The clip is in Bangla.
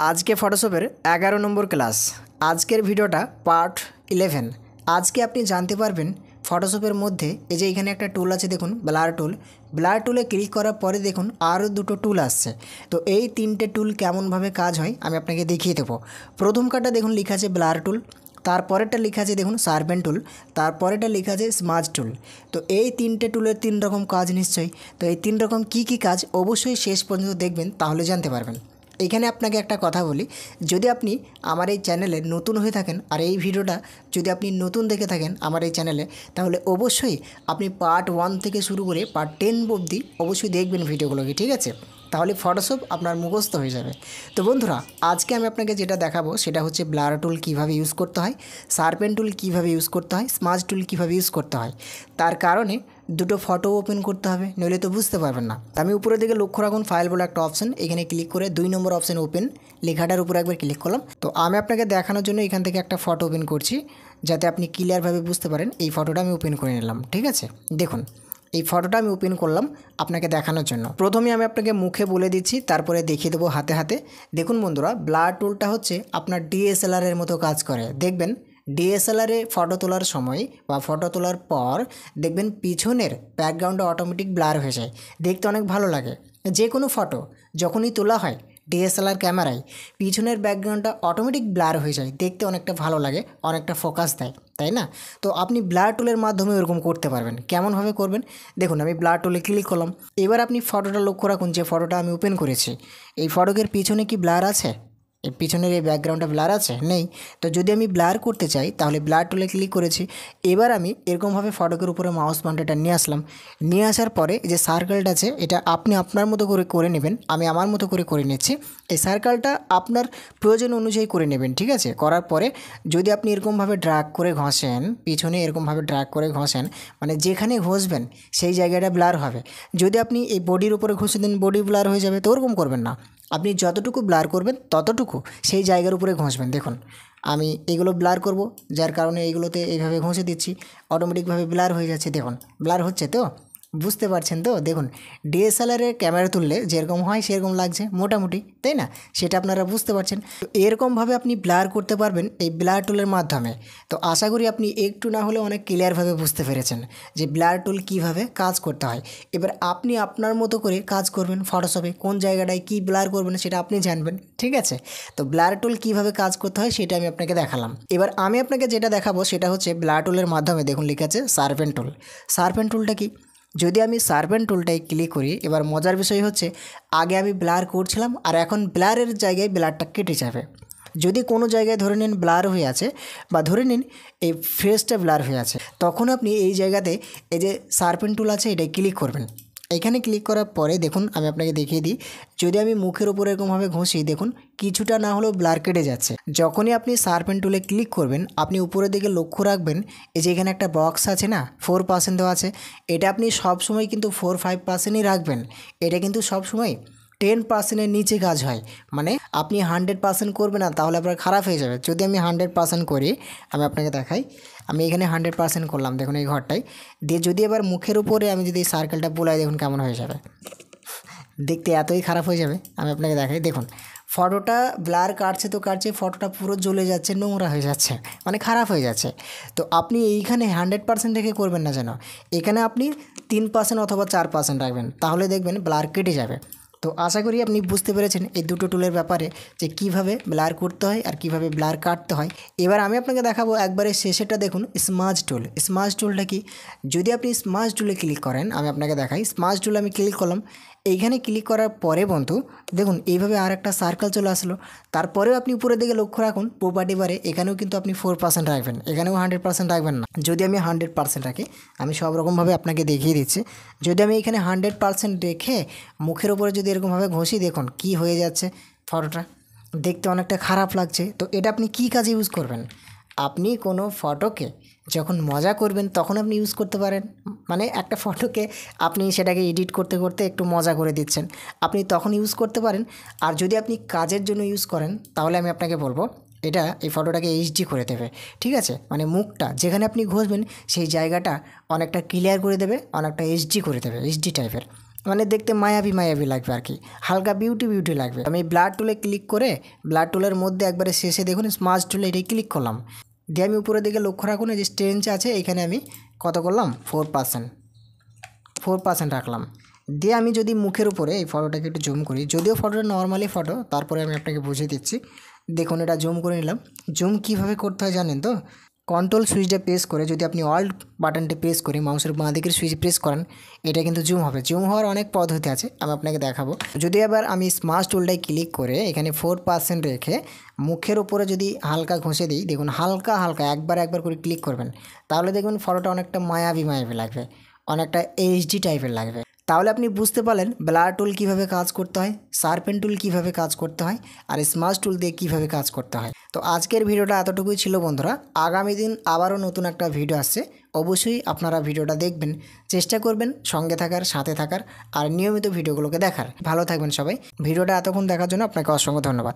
आज के ফটোশপের 11 নম্বর ক্লাস। আজকের ভিডিওটা পার্ট 11। আজকে আপনি জানতে পারবেন ফটোশপের মধ্যে এই যে এখানে একটা টুল আছে দেখুন, ব্লার টুলে ক্লিক করার পরে দেখুন আরও দুটো টুল আসছে। তো এই তিনটে টুল কেমনভাবে কাজ হয় আমি আপনাকে দেখিয়ে দেবো। প্রথম কাটা দেখুন লেখা আছে ব্লার টুল, তারপরেরটা লেখা আছে দেখুন শার্পেন টুল, তারপরেরটা লেখা আছে স্মাজ টুল। তো এই তিনটে টুলের তিন রকম কাজ নিশ্চয়ই। তো এই তিন রকম কী কী কাজ অবশ্যই শেষ পর্যন্ত দেখবেন, তাহলে জানতে পারবেন। এইখানে আপনাকে একটা কথা বলি, যদি আপনি আমার এই চ্যানেলে নতুন হয়ে থাকেন আর এই ভিডিওটা যদি আপনি নতুন দেখে থাকেন আমার এই চ্যানেলে, তাহলে অবশ্যই আপনি পার্ট 1 থেকে শুরু করে পার্ট 10 অবধি অবশ্যই দেখবেন ভিডিওগুলোকে, ঠিক আছে? তাহলে ফটোশপ আপনার মুখস্থ হয়ে যাবে। তো বন্ধুরা, আজকে আমি আপনাকে যেটা দেখাবো সেটা হচ্ছে ব্লার টুল কীভাবে ইউজ করতে হয়, শার্পেন টুল কীভাবে ইউজ করতে হয়, স্মাজ টুল কীভাবে ইউজ করতে হয়। তার কারণে দুটো ফটো ওপেন করতে হবে, নইলে তো বুঝতে পারবেন না। আমি উপরের দিকে লক্ষ্য রাখুন, ফাইল বলে একটা অপশন, এখানে ক্লিক করে 2 নম্বর অপশন ওপেন লেখাটার উপরে একবার ক্লিক করলাম। তো আমি আপনাকে দেখানোর জন্য এখান থেকে একটা ফটো ওপেন করছি, যাতে আপনি ক্লিয়ারভাবে বুঝতে পারেন। এই ফটোটা আমি ওপেন করে নিলাম, ঠিক আছে? দেখুন এই ফটোটা আমি ওপেন করলাম আপনাকে দেখানোর জন্য। প্রথমে আমি আপনাকে মুখে বলে দিচ্ছি, তারপরে দেখিয়ে দেবো হাতে হাতে। দেখুন বন্ধুরা, ব্লার টুলটা হচ্ছে আপনার ডিএসএলআরের মতো কাজ করে। দেখবেন ডিএসএলআরে ফটো তোলার সময় বা ফটো তোলার পর দেখবেন পিছনের ব্যাকগ্রাউন্ডটা অটোমেটিক ব্লার হয়ে যায়, দেখতে অনেক ভালো লাগে। যে কোনো ফটো যখনই তোলা হয় ডিএসএলআর ক্যামেরায় পিছনের ব্যাকগ্রাউন্ডটা অটোমেটিক ব্লার হয়ে যায়, দেখতে অনেকটা ভালো লাগে, অনেকটা ফোকাস দেয়, তাই না? তো আপনি ব্লার টুলের মাধ্যমে এরকম করতে পারবেন। কেমনভাবে করবেন দেখুন, আমি ব্লার টুলে ক্লিক করলাম। এবার আপনি ফটোটা লক্ষ্য রাখুন, যে ফটোটা আমি ওপেন করেছি এই ফটোকের পিছনে কি ব্লার আছে? এই পিছনের এই ব্যাকগ্রাউন্ডটা ব্লার আছে? নেই। তো যদি আমি ব্লার করতে চাই তাহলে ব্লার টুলে ক্লিক করেছি। এবার আমি এরকমভাবে ফটোকের উপরে মাউস পয়েন্টারটা নিয়ে আসলাম। নিয়ে আসার পরে যে সার্কেলটা আছে এটা আপনি আপনার মতো করে নেবেন, আমি আমার মতো করে নিচ্ছি। এই সার্কেলটা আপনার প্রয়োজন অনুযায়ী করে নেবেন, ঠিক আছে? করার পরে যদি আপনি এরকমভাবে ড্র্যাগ করে ঘষেন, পিছনে এরকমভাবে ড্র্যাগ করে ঘষেন, মানে যেখানে ঘষবেন সেই জায়গাটা ব্লার হবে। যদি আপনি এই বডির উপরে ঘষে দেন বডি ব্লার হয়ে যাবে, তো ওরকম করবেন না। আপনি যতটুকু ব্লার করবেন ততটুকু সেই জায়গার উপরে ঘষবেন। দেখুন আমি এগুলো ব্লার করব, যার কারণে এইগুলোতে এইভাবে ঘষে দিচ্ছি, অটোমেটিকভাবে ব্লার হয়ে যাচ্ছে। দেখুন ব্লার হচ্ছে, তো বুঝতে পারছেন তো? দেখুন ডিএসএলআরের ক্যামেরা তুললে যেরকম হয় সেরকম লাগছে মোটামুটি, তাই না? সেটা আপনারা বুঝতে পারছেন। তো এরকমভাবে আপনি ব্লার করতে পারবেন এই ব্লার টুলের মাধ্যমে। তো আশা করি আপনি একটু না হলে অনেক ক্লিয়ারভাবে বুঝতে পেরেছেন যে ব্লার টুল কীভাবে কাজ করতে হয়। এবার আপনি আপনার মতো করে কাজ করবেন ফটোশপে, কোন জায়গাটায় কী ব্লার করবেন সেটা আপনি জানবেন, ঠিক আছে? তো ব্লার টুল কীভাবে কাজ করতে হয় সেটা আমি আপনাকে দেখালাম। এবার আমি আপনাকে যেটা দেখাবো সেটা হচ্ছে ব্লার টুলের মাধ্যমে। দেখুন লেখা আছে শার্পেন টুল। শার্পেন টুলটা কি? যদি আমি শার্পেন টুলটায় ক্লিক করি, এবার মজার বিষয় হচ্ছে আগে আমি ব্লার করছিলাম আর এখন ব্লারের জায়গায় ব্লারটা কেটে যাবে। যদি কোনো জায়গায় ধরে নিন ব্লার হয়ে আছে, বা ধরে নিন এই ফেসটা ব্লার হয়ে আছে, তখন আপনি এই জায়গাতে এই যে শার্পেন টুল আছে এটাই ক্লিক করবেন। এখানে ক্লিক করার পরে দেখুন আমি আপনাকে দেখিয়ে দিই, যদি আমি মুখের উপরে এরকমভাবে ঘষি দেখুন কিছুটা না হলেও ব্লার কেটে যাচ্ছে। যখনই আপনি শার্পেন টুলে ক্লিক করবেন আপনি উপরের দিকে লক্ষ্য রাখবেন, এই যে এখানে একটা বক্স আছে না 4% দেওয়া আছে, এটা আপনি সবসময় কিন্তু 4-5%ই রাখবেন। এটা কিন্তু সবসময় 10%-এর নিচে কাজ হয়, মানে আপনি 100% করবেন না, তাহলে আপনার খারাপ হয়ে যাবে। যদি আমি 100% করি, আমি আপনাকে দেখাই, আমি এখানে 100% করলাম, দেখুন এই ঘরটায় দিয়ে যদি এবার মুখের উপরে আমি যদি এই সার্কেলটা বোলাই দেখুন কেমন হয়ে যাবে, দেখতে এতই খারাপ হয়ে যাবে। আমি আপনাকে দেখাই, দেখুন ফটোটা ব্লার কাটছে তো কাটছে, ফটোটা পুরো জ্বলে যাচ্ছে, নোংরা হয়ে যাচ্ছে, মানে খারাপ হয়ে যাচ্ছে। তো আপনি এইখানে 100% রেখে করবেন না, যেন এখানে আপনি 3% অথবা 4% রাখবেন, তাহলে দেখবেন ব্লার কেটে যাবে। তো আশা করি আপনি বুঝতে পেরেছেন এই দুটো টুলের ব্যাপারে, যে কিভাবে ব্লার করতে হয় আর কিভাবে ব্লার কাটতে হয়। এবার আমি আপনাকে দেখাবো একবারে শেষেরটা, দেখুন স্মাজ টুল। স্মাজ টুলটা কি? যদি আপনি স্মাজ টুলে ক্লিক করেন, আমি আপনাকে দেখাই, স্মাজ টুলে আমি ক্লিক করলাম। এইখানে ক্লিক করার পরে বন্ধু দেখুন এইভাবে আর একটা সার্কেল চলে আসলো। তারপরেও আপনি উপরের দিকে লক্ষ্য রাখুন প্রপার্টি বারে, এখানেও কিন্তু আপনি 4% রাখবেন, এখানেও 100% রাখবেন না। যদি আমি 100% রাখি, আমি সব রকমভাবে আপনাকে দেখিয়ে দিচ্ছি। যদি আমি এখানে 100% রেখে মুখের উপরে যদি এরকমভাবে ঘষি, দেখুন কি হয়ে যাচ্ছে, ফটোটা দেখতে অনেকটা খারাপ লাগছে। তো এটা আপনি কি কাজে ইউজ করবেন? আপনি কোনো ফটোকে যখন মজা করবেন তখন আপনি ইউজ করতে পারেন, মানে একটা ফটোকে আপনি সেটাকে এডিট করতে করতে একটু মজা করে দিচ্ছেন, আপনি তখন ইউজ করতে পারেন। আর যদি আপনি কাজের জন্য ইউজ করেন তাহলে আমি আপনাকে বলবো এটা এই ফটোটাকে এইচডি করে দেবে, ঠিক আছে? মানে মুখটা যেখানে আপনি ঘষবেন সেই জায়গাটা অনেকটা ক্লিয়ার করে দেবে, অনেকটা এইচডি করে দেবে, এইচডি টাইপের। মানে দেখতে মায়াবী মায়াবী লাগবে আর কি, হালকা বিউটি বিউটি লাগবে। আমি ব্লার টুলে ক্লিক করে ব্লার টুলের মধ্যে একবারে শেষে দেখুন স্মার্ট টুলে এটাই ক্লিক করলাম, দিয়ে আমি উপরের দিকে লক্ষ্য রাখুন এই যে স্ট্রেঞ্জ আছে, এখানে আমি কত করলাম 4% রাখলাম। দিয়ে আমি যদি মুখের উপরে এই ফটোটাকে একটু জুম করি, যদিও ফটোটা নর্মালি ফটো, তারপরে আমি আপনাকে বুঝিয়ে দিচ্ছি। দেখুন এটা জুম করে নিলাম। জুম কীভাবে করতে হয় জানেন তো? কন্ট্রোল সুইচটা প্রেস করে যদি আপনি অল্ট বাটনটা প্রেস করে মাউসের বাঁ দিকের সুইচ প্রেস করেন, এটা কিন্তু জুম হবে। জুম হওয়ার অনেক পদ্ধতি আছে, আমি আপনাকে দেখাবো। যদি এবার আমি স্মার্ট টুলটায় ক্লিক করে এখানে 4% রেখে মুখের উপরে যদি হালকা ঘষে দিই, দেখুন হালকা হালকা একবার করে ক্লিক করবেন, তাহলে দেখবেন ফটোটা অনেকটা মায়াবী মায়াবী লাগবে, অনেকটা এইচডি টাইপের লাগবে। তাহলে আপনি বুঝতে পারলেন ব্লার টুল কীভাবে কাজ করতে হয়, শার্পেন টুল কীভাবে কাজ করতে হয়, আর স্মার্ট টুল দিয়ে কীভাবে কাজ করতে হয়। তো আজকের ভিডিওটা এতটুকুই ছিল বন্ধুরা। আগামী দিন আবারও নতুন একটা ভিডিও আসছে, অবশ্যই আপনারা ভিডিওটা দেখবেন, চেষ্টা করবেন সঙ্গে থাকার, সাথে থাকার, আর নিয়মিত ভিডিওগুলোকে দেখার। ভালো থাকবেন সবাই। ভিডিওটা এতক্ষণ দেখার জন্য আপনাকে অসংখ্য ধন্যবাদ।